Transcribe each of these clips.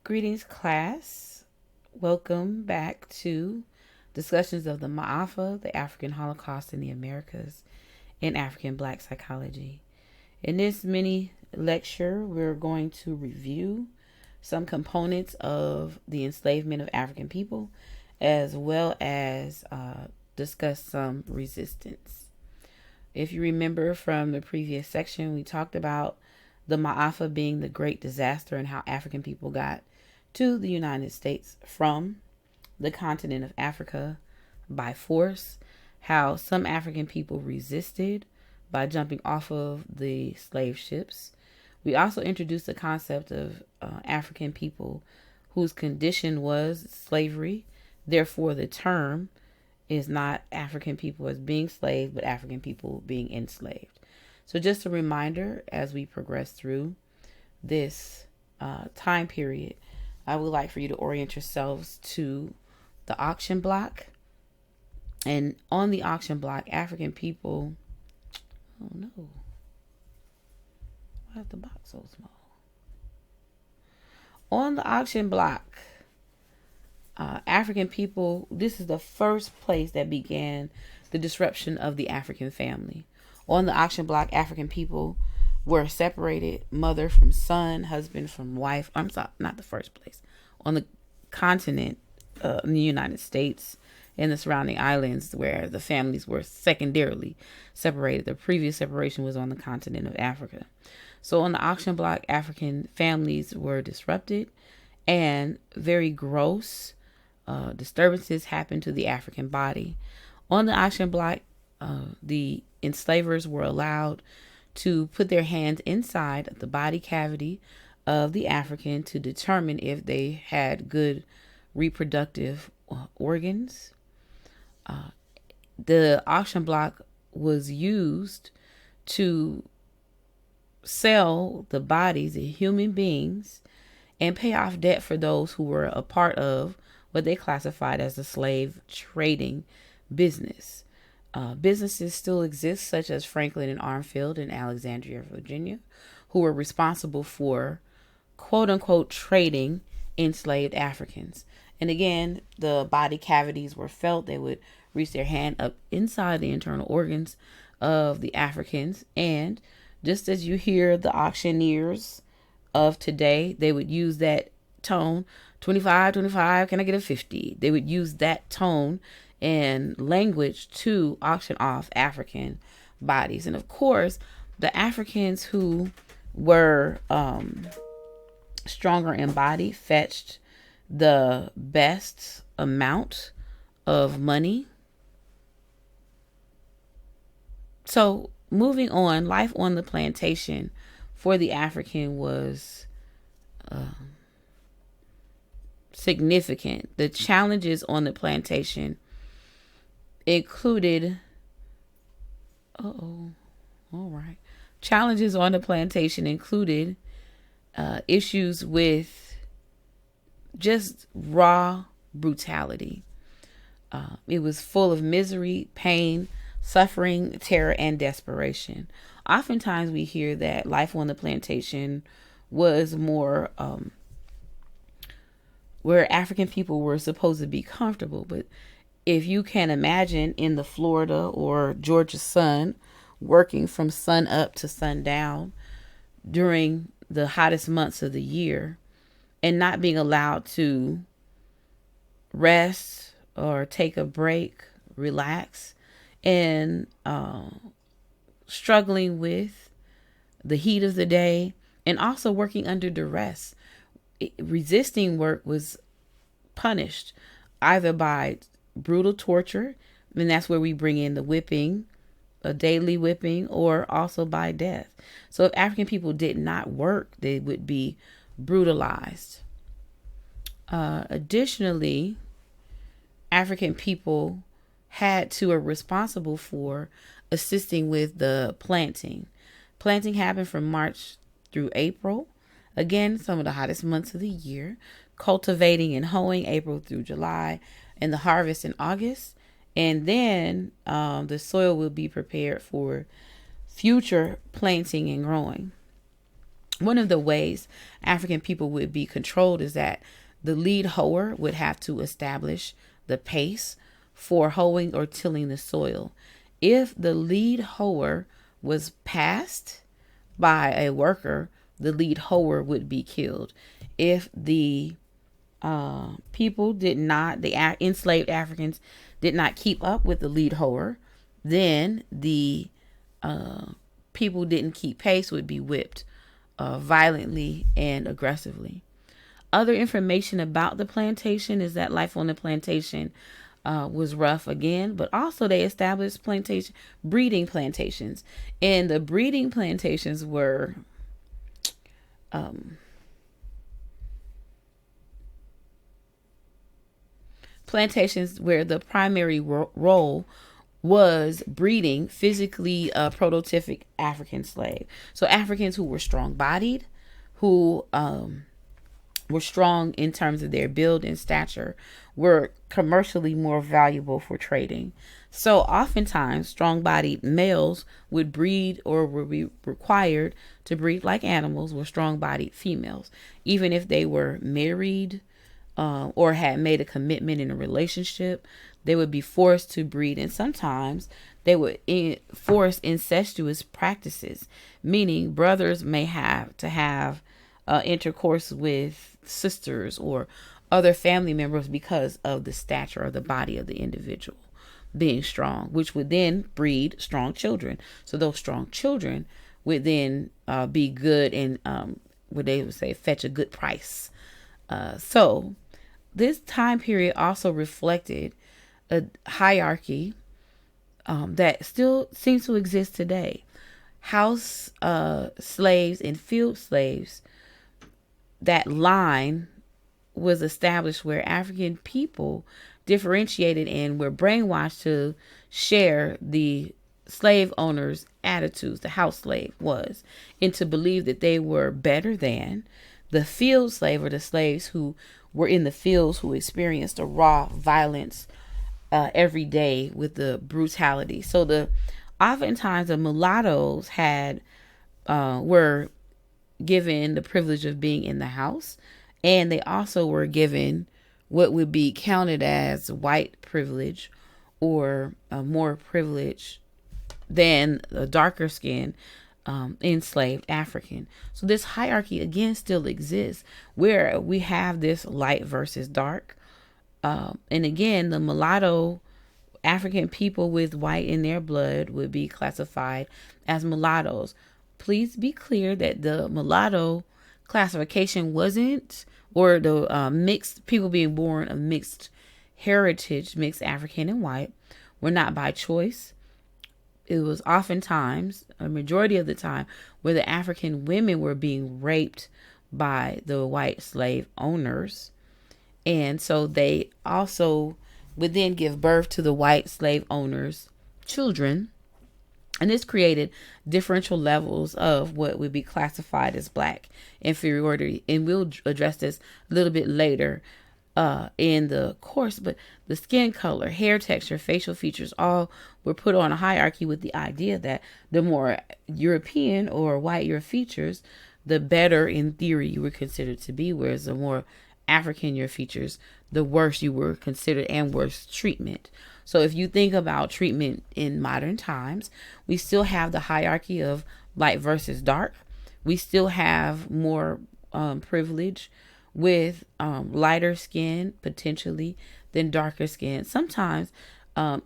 Greetings, class. Welcome back to discussions of the Maafa, the African Holocaust in the Americas, and African Black Psychology. In this mini lecture, we're going to review some components of the enslavement of African people, as well as discuss some resistance. If you remember from the previous section, we talked about the Maafa being the great disaster and how African people got to the United States from the continent of Africa by force, how some African people resisted by jumping off of the slave ships. We also introduced the concept of African people whose condition was slavery. Therefore, the term is not African people as being slaves, but African people being enslaved. So just a reminder, as we progress through this time period, I would like for you to orient yourselves to the auction block. And on the auction block, African people, oh no, why is the box so small? On the auction block, African people, this is the first place that began the disruption of the African family. On the auction block, African people were separated, mother from son, husband from wife. I'm sorry, not the first place. On the continent, in the United States and the surrounding islands, where the families were secondarily separated. The previous separation was on the continent of Africa. So on the auction block, African families were disrupted, and very gross disturbances happened to the African body. On the auction block, the enslavers were allowed to put their hands inside the body cavity of the African to determine if they had good reproductive organs. The auction block was used to sell the bodies of human beings and pay off debt for those who were a part of what they classified as the slave trading business. Businesses still exist, such as Franklin and Armfield in Alexandria, Virginia, who were responsible for quote unquote trading enslaved Africans. And again, the body cavities were felt. They would reach their hand up inside the internal organs of the Africans. And just as you hear the auctioneers of today, they would use that tone, 25, 25, can I get a 50? They would use that tone and language to auction off African bodies. And of course, the Africans who were stronger in body fetched the best amount of money. So moving on, life on the plantation for the African was significant. The challenges on the plantation included, challenges on the plantation included issues with just raw brutality. It was full of misery, pain, suffering, terror, and desperation. Oftentimes we hear that life on the plantation was more where African people were supposed to be comfortable. But if you can imagine in the Florida or Georgia sun, working from sun up to sundown during the hottest months of the year and not being allowed to rest or take a break, relax, and struggling with the heat of the day and also working under duress. Resisting work was punished either by brutal torture, and that's where we bring in the whipping, a daily whipping, or also by death. So if African people did not work, they would be brutalized. Additionally, African people were responsible for assisting with the planting. Planting happened from March through April. Again, some of the hottest months of the year. Cultivating and hoeing April through July, and the harvest in August. And then the soil will be prepared for future planting and growing. One of the ways African people would be controlled is that the lead hoer would have to establish the pace for hoeing or tilling the soil. If the lead hoer was passed by a worker, the lead hoer would be killed. If the people did not, the enslaved Africans did not keep up with the lead hoer, then the people didn't keep pace, would be whipped violently and aggressively. Other information about the plantation is that life on the plantation was rough again, but also they established breeding plantations, and the breeding plantations were plantations where the primary role was breeding physically prototypic African slave. So Africans who were strong bodied, who were strong in terms of their build and stature, were commercially more valuable for trading. So oftentimes strong bodied males would breed or would be required to breed like animals with strong bodied females, even if they were married or had made a commitment in a relationship. They would be forced to breed, and sometimes they would force incestuous practices, meaning brothers may have to have intercourse with sisters or other family members because of the stature of the body of the individual being strong, which would then breed strong children. So those strong children would then be good and what they would say fetch a good price. So this time period also reflected a hierarchy that still seems to exist today. House slaves and field slaves, that line was established where African people differentiated and were brainwashed to share the slave owner's attitudes, the house slave was, and to believe that they were better than the field slave, or the slaves who were in the fields, who experienced the raw violence every day with the brutality. So oftentimes the mulattoes were given the privilege of being in the house, and they also were given what would be counted as white privilege, or more privilege than a darker skinned enslaved African. So this hierarchy again still exists, where we have this light versus dark. And again, the mulatto African people with white in their blood would be classified as mulattoes. Please be clear that the mulatto classification wasn't, or the mixed people being born of mixed heritage, mixed African and white, were not by choice. It was oftentimes, a majority of the time, where the African women were being raped by the white slave owners. And so they also would then give birth to the white slave owners' children. And this created differential levels of what would be classified as black inferiority. And we'll address this a little bit later in the course. But the skin color, hair texture, facial features, all were put on a hierarchy with the idea that the more European or white your features, the better in theory you were considered to be. Whereas the more African your features, the worse you were considered, and worse treatment. So if you think about treatment in modern times, we still have the hierarchy of light versus dark. We still have more privilege with lighter skin potentially than darker skin. Sometimes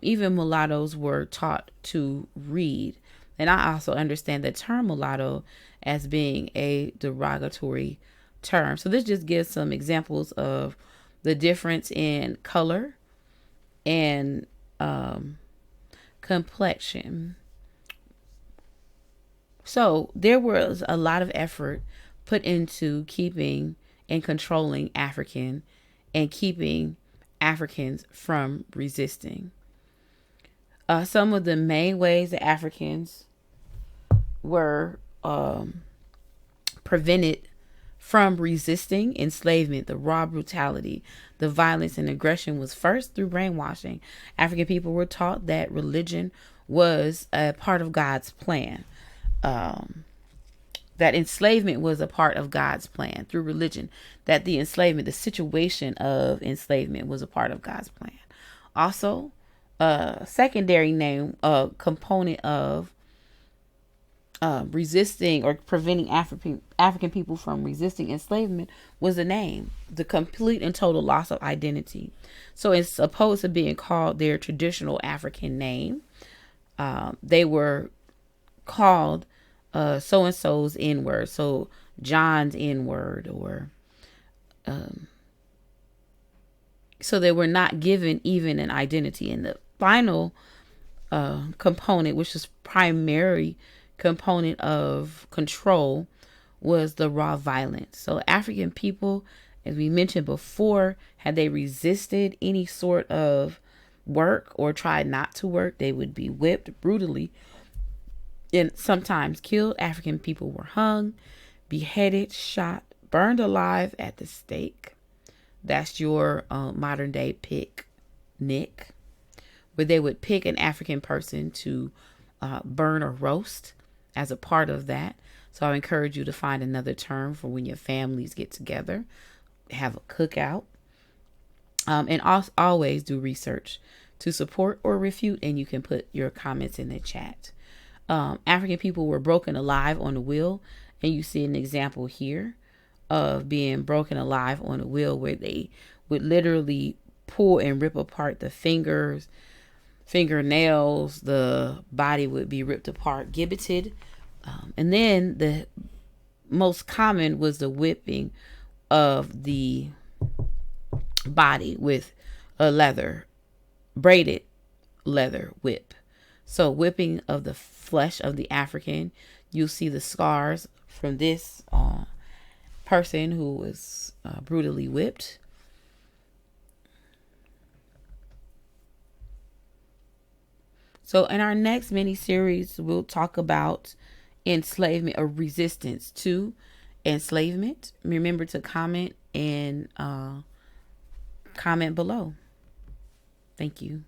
even mulattoes were taught to read. And I also understand the term mulatto as being a derogatory term. So this just gives some examples of the difference in color and complexion. So there was a lot of effort put into keeping and controlling African and keeping Africans from resisting. Some of the main ways that Africans were prevented from resisting enslavement, the raw brutality, the violence and aggression, was first through brainwashing. African people were taught that religion was a part of God's plan. that enslavement was a part of God's plan through religion, that the enslavement, the situation of enslavement was a part of God's plan. Also, a secondary name, a component of resisting or preventing African people from resisting enslavement was the name, the complete and total loss of identity. So it's opposed to being called their traditional African name. They were called so and so's N word, so John's N word, or so they were not given even an identity. And the final component, which is primary component of control, was the raw violence. So African people, as we mentioned before, had they resisted any sort of work or tried not to work, they would be whipped brutally and sometimes killed. African people were hung, beheaded, shot, burned alive at the stake. That's your modern day picnic, where they would pick an African person to burn or roast as a part of that. So I encourage you to find another term for when your families get together, have a cookout, and always do research to support or refute, and you can put your comments in the chat. African people were broken alive on the wheel, and you see an example here of being broken alive on a wheel, where they would literally pull and rip apart the fingers, fingernails, the body would be ripped apart, gibbeted. And then the most common was the whipping of the body with a braided leather whip. So whipping of the flesh of the African, you'll see the scars from this person who was brutally whipped. So in our next mini series, we'll talk about enslavement or resistance to enslavement. Remember to comment and comment below. Thank you.